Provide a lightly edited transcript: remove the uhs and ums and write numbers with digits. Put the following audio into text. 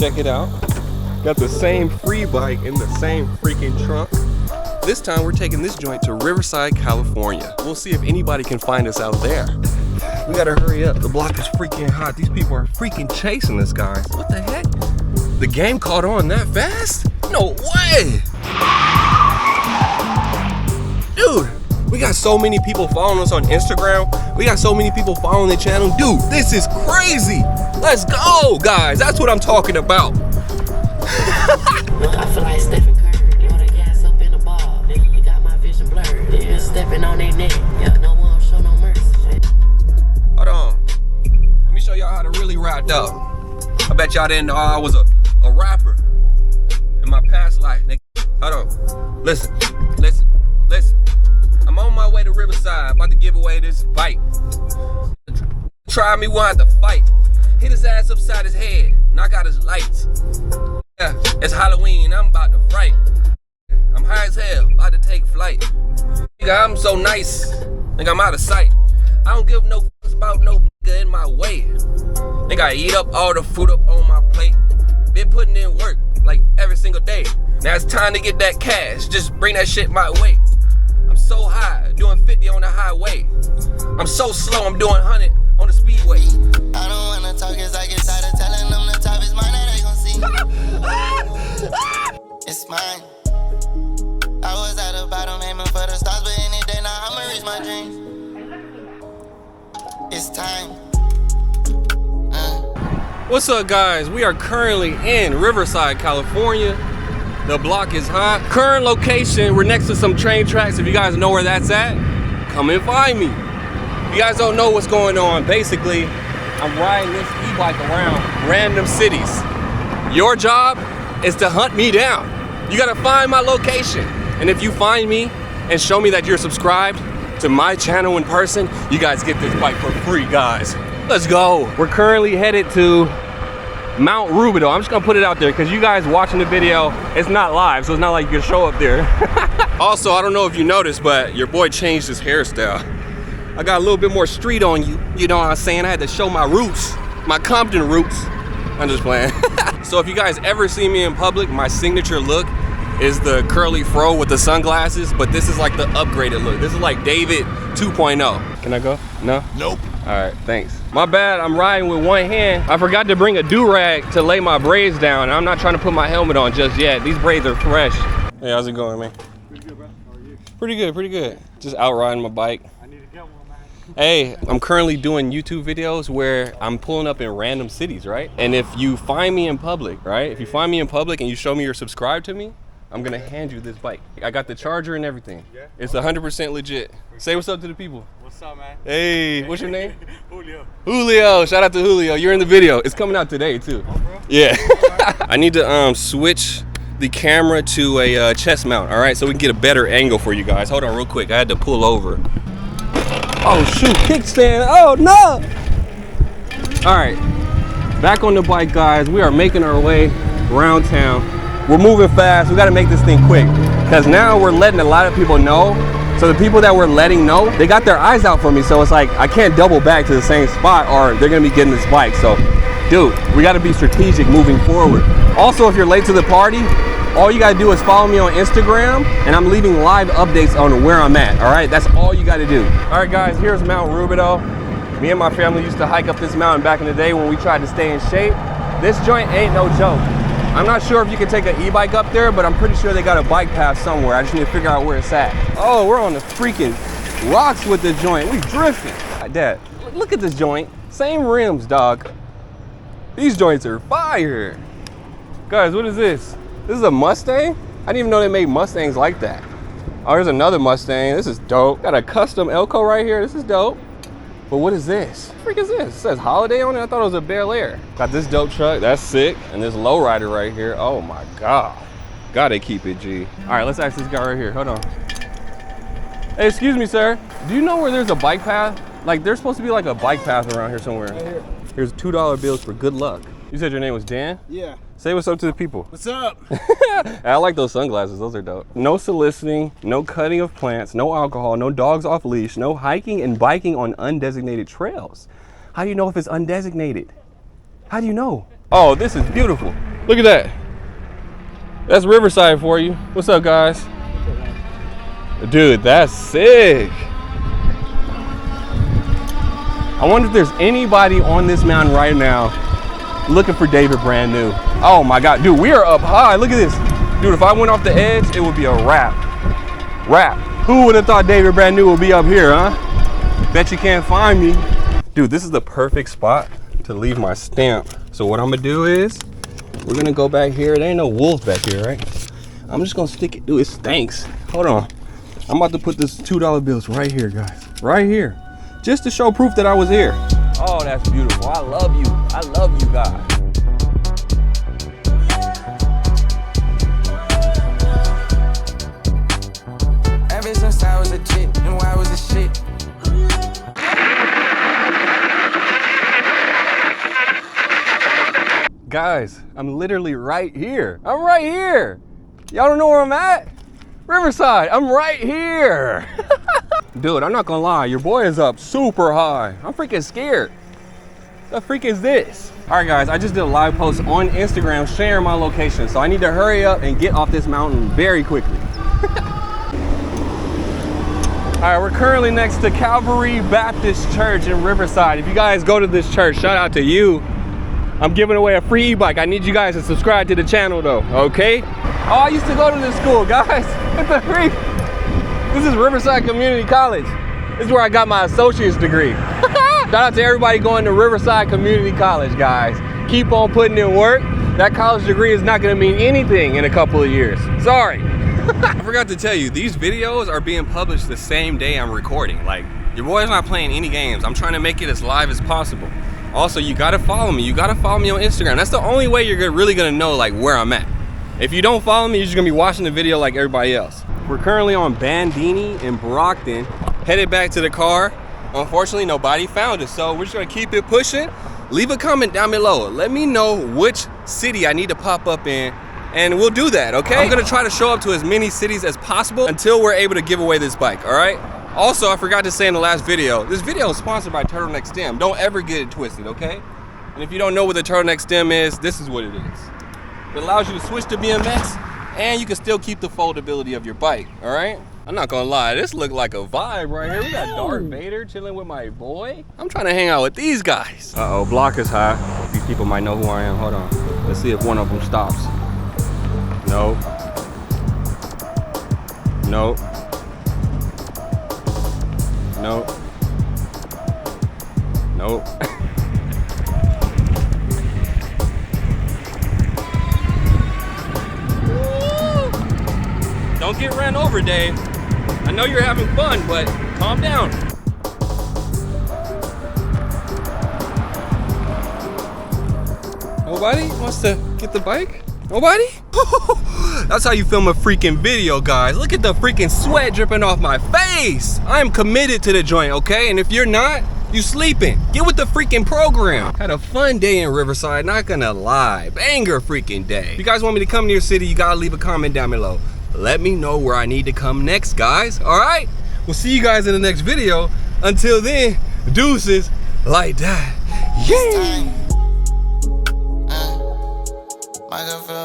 Check it out. Got the same free bike in the same freaking trunk. This time we're taking this joint to Riverside, California. We'll see if anybody can find us out there. We gotta hurry up. The block is freaking hot. These people are freaking chasing us, guys. What the heck? The game caught on that fast? No way! Dude, we got so many people following us on Instagram. We got so many people following the channel. Dude, this is crazy. Let's go, guys. That's what I'm talking about. I feel like Stephen Curry. Load the gas up in the ball. Then he got my vision blurred. Then stepping on their neck. Yeah, no one show no mercy. Hold on. Let me show y'all how to really rap though. I bet y'all didn't know I was a rapper in my past life, nigga. Hold on. Listen. I'm on my way to Riverside, about to give away this bike. Try me, we'll have to fight. Hit his ass upside his head, knock out his lights. Yeah, it's Halloween, I'm about to fright. I'm high as hell, about to take flight. Nigga, I'm so nice, nigga, I'm out of sight. I don't give no fucks about no nigga in my way. Nigga, I eat up all the food up on my plate. Been putting in work, like every single day. Now it's time to get that cash, just bring that shit my way. I'm so high, doing 50 on the highway. I'm so slow, I'm doing 100 on the speedway. I don't wanna talk cause I get tired of telling them the top is mine and they gon' see. It's mine. I was at the bottom aiming for the stars, but any day now I'ma reach my dreams. It's time. What's up, guys? We are currently in Riverside, California. The block is hot. Current location, we're next to some train tracks. If you guys know where that's at, come and find me. If you guys don't know what's going on, basically, I'm riding this e-bike around random cities. Your job is to hunt me down. You gotta find my location. And if you find me and show me that you're subscribed to my channel in person, you guys get this bike for free, guys. Let's go. We're currently headed to Mount Rubidoux. I'm just gonna put it out there because you guys watching the video, it's not live, so it's not like you can show up there. Also, I don't know if you noticed, but your boy changed his hairstyle. I got a little bit more street on you. You know what I'm saying? I had to show my roots, my Compton roots. I'm just playing. So if you guys ever see me in public, my signature look is the curly fro with the sunglasses, but this is like the upgraded look. This is like David 2.0. Can I go? No? Nope. All right, thanks. My bad, I'm riding with one hand. I forgot to bring a do-rag to lay my braids down. I'm not trying to put my helmet on just yet. These braids are fresh. Hey, how's it going, man? Pretty good, bro. How are you? Pretty good, pretty good. Just out riding my bike. I need to get one, man. Hey, I'm currently doing YouTube videos where I'm pulling up in random cities, right? And if you find me in public, right? If you find me in public and you show me you're subscribed to me, I'm gonna hand you this bike. I got the charger and everything. Yeah? It's 100% legit. Say what's up to the people. What's up, man? Hey, what's your name? Julio. Julio, shout out to Julio. You're in the video. It's coming out today too. Oh, bro? Yeah. I need to switch the camera to a chest mount, all right? So we can get a better angle for you guys. Hold on real quick, I had to pull over. Oh shoot, kickstand, oh no! All right, back on the bike, guys. We are making our way around town. We're moving fast, we gotta make this thing quick. Because now we're letting a lot of people know. So the people that we're letting know, they got their eyes out for me. So it's like, I can't double back to the same spot or they're gonna be getting this bike. So, dude, we gotta be strategic moving forward. Also, if you're late to the party, all you gotta do is follow me on Instagram and I'm leaving live updates on where I'm at, all right? That's all you gotta do. All right, guys, here's Mount Rubidoux. Me and my family used to hike up this mountain back in the day when we tried to stay in shape. This joint ain't no joke. I'm not sure if you can take an e-bike up there, but I'm pretty sure they got a bike path somewhere. I just need to figure out where it's at. Oh, we're on the freaking rocks with this joint. We drifting. Dad, look at this joint. Same rims, dog. These joints are fire. Guys, what is this? This is a Mustang? I didn't even know they made Mustangs like that. Oh, there's another Mustang. This is dope. Got a custom Elko right here. This is dope. But what is this? What the freak is this? It says Holiday on it. I thought it was a Bel Air. Got this dope truck. That's sick. And this lowrider right here. Oh my God. Gotta keep it G. All right, let's ask this guy right here. Hold on. Hey, excuse me, sir. Do you know where there's a bike path? Like, there's supposed to be like a bike path around here somewhere. Right here. Here's $2 bills for good luck. You said your name was Dan? Yeah. Say what's up to the people. What's up? I like those sunglasses, those are dope. No soliciting, no cutting of plants, no alcohol, no dogs off leash, no hiking and biking on undesignated trails. How do you know if it's undesignated? How do you know? Oh, this is beautiful. Look at that. That's Riverside for you. What's up, guys? Dude, that's sick. I wonder if there's anybody on this mountain right now looking for David brand new. Oh my God, dude, we are up high. Look at this. Dude, if I went off the edge, it would be a wrap. Who would have thought David brand new would be up here, huh? Bet you can't find me. Dude, this is the perfect spot to leave my stamp. So what I'm gonna do is, we're gonna go back here. There ain't no wolf back here, right? I'm just gonna stick it. Dude, it stinks. Hold on. I'm about to put this $2 bills right here, guys. Right here. Just to show proof that I was here. Oh, that's beautiful. I love you. I love you guys. Ever since I was a kid, knew I was a shit. Guys, I'm literally right here. I'm right here. Y'all don't know where I'm at? Riverside, I'm right here. Dude, I'm not gonna lie, your boy is up super high. I'm freaking scared. What the freak is this? All right, guys, I just did a live post on Instagram sharing my location, so I need to hurry up and get off this mountain very quickly. All right, we're currently next to Calvary Baptist Church in Riverside. If you guys go to this church, shout out to you. I'm giving away a free e-bike. I need you guys to subscribe to the channel though, okay? Oh, I used to go to this school, guys. What the freak? This is Riverside Community College. This is where I got my associate's degree. Shout out to everybody going to Riverside Community College, guys. Keep on putting in work. That college degree is not gonna mean anything in a couple of years. Sorry. I forgot to tell you, these videos are being published the same day I'm recording. Like, your boy's not playing any games. I'm trying to make it as live as possible. Also, you gotta follow me. You gotta follow me on Instagram. That's the only way you're really gonna know like where I'm at. If you don't follow me, you're just gonna be watching the video like everybody else. We're currently on Bandini in Brockton, headed back to the car. Unfortunately, nobody found us, so we're just gonna keep it pushing. Leave a comment down below. Let me know which city I need to pop up in, and we'll do that, okay? I'm gonna try to show up to as many cities as possible until we're able to give away this bike, all right? Also, I forgot to say in the last video, this video is sponsored by Turtleneck Stem. Don't ever get it twisted, okay? And if you don't know what the Turtleneck Stem is, this is what it is. It allows you to switch to BMX, and you can still keep the foldability of your bike, all right? I'm not gonna lie, this looked like a vibe right here. We got Darth Vader chilling with my boy. I'm trying to hang out with these guys. Uh-oh, block is high. These people might know who I am. Hold on. Let's see if one of them stops. Nope. Nope. Nope. Nope. Don't get ran over, Dave. I know you're having fun, but calm down. Nobody wants to get the bike? Nobody? That's how you film a freaking video, guys. Look at the freaking sweat dripping off my face. I am committed to the joint, okay? And if you're not, you sleeping. Get with the freaking program. Had a fun day in Riverside, not gonna lie. Banger freaking day. If you guys want me to come to your city, you gotta leave a comment down below. Let me know where I need to come next, guys, all right? We'll see you guys in the next video. Until then, deuces like that. Yeah. My girl feel